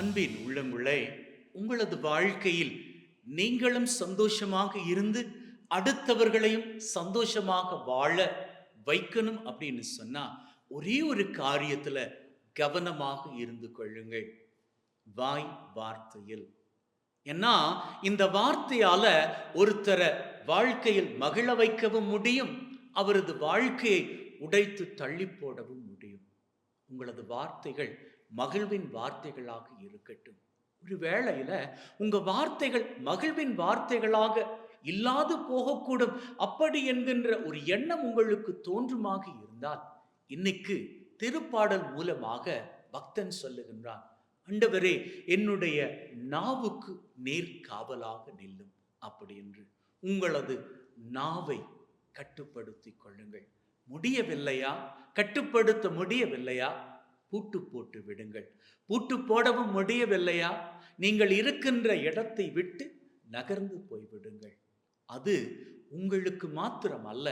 அன்பின் உள்ளங்களே, உங்களது வாழ்க்கையில் நீங்களும் சந்தோஷமாக இருந்து அடுத்தவர்களையும் சந்தோஷமாக வாழ வைக்கணும் அப்படின்னு சொன்னா ஒரே ஒரு காரியத்துல கவனமாக இருந்து கொள்ளுங்கள். வாய் வார்த்தையில். ஏன்னா இந்த வார்த்தையால ஒருத்தரை வாழ்க்கையில் மகிழ வைக்கவும் முடியும், அவரது வாழ்க்கையை உடைத்து தள்ளி போடவும் முடியும். உங்களது வார்த்தைகள் மகிழ்வின் வார்த்தைகளாக இருக்கட்டும். ஒரு வேளையில உங்க வார்த்தைகள் மகிழ்வின் வார்த்தைகளாக இல்லாது போகக்கூடும், அப்படி என்கின்ற ஒரு எண்ணம் உங்களுக்கு தோன்றுமாக இருந்தால், இன்னைக்கு திருப்பாடல் மூலமாக பக்தன் சொல்லுகின்றான், ஆண்டவரே என்னுடைய நாவுக்கு நேர் காவலாக நில்லும் அப்படி என்று. உங்களது நாவை கட்டுப்படுத்திக் கொள்ளுங்கள். முடியவில்லையா? கட்டுப்படுத்த முடியவில்லையா? பூட்டு போட்டு விடுங்கள். பூட்டு போடவும் முடியவில்லையா? நீங்கள் இருக்கின்ற இடத்தை விட்டு நகர்ந்து போய்விடுங்கள். அது உங்களுக்கு மாத்திரம் அல்ல,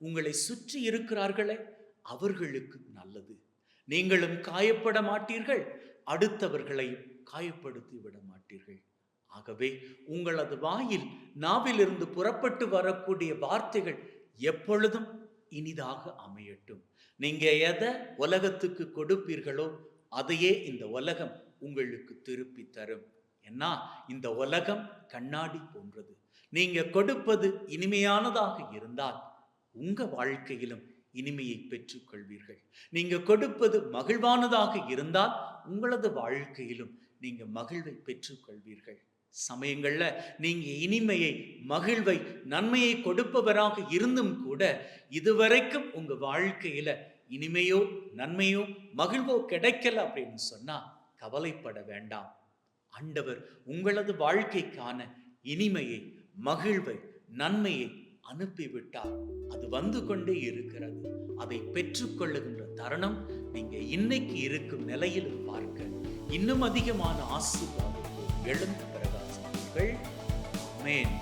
உங்களை சுற்றி இருக்கிறார்களே அவர்களுக்கு நல்லது. நீங்களும் காயப்பட மாட்டீர்கள், அடுத்தவர்களையும் காயப்படுத்தி விட மாட்டீர்கள். ஆகவே உங்களது வாயில் நாவிலிருந்து புறப்பட்டு வரக்கூடிய வார்த்தைகள் எப்பொழுதும் இனிதாக அமையட்டும். நீங்க எதை உலகத்துக்கு கொடுப்பீர்களோ அதையே இந்த உலகம் உங்களுக்கு திருப்பி தரும். ஏன்னா இந்த உலகம் கண்ணாடி போன்றது. நீங்க கொடுப்பது இனிமையானதாக இருந்தால் உங்க வாழ்க்கையிலும் இனிமையை பெற்றுக் கொள்வீர்கள். நீங்க கொடுப்பது மகிழ்வானதாக இருந்தால் உங்களது வாழ்க்கையிலும் நீங்க மகிழ்வை பெற்றுக் கொள்வீர்கள். சமயங்கள்ல நீங்க இனிமையை, மகிழ்வை, நன்மையை கொடுப்பவராக இருந்தும் கூட இதுவரைக்கும் உங்க வாழ்க்கையில இனிமையோ நன்மையோ மகிழ்வோ கிடைக்கல அப்படின்னு சொன்னா கவலைப்பட வேண்டாம். ஆண்டவர் உங்களது வாழ்க்கைக்கான இனிமையை, மகிழ்வை, நன்மையை அனுப்பிவிட்டார். அது வந்து கொண்டே இருக்கிறது. அதை பெற்றுக்கொள்ளுகின்ற தருணம் நீங்க இன்னைக்கு இருக்கும் நிலையில் பார்க்க இன்னும் அதிகமான ஆசீர்வாதத்தை எழுந்து பிரகாசிப்பீர்கள். ஆமென்.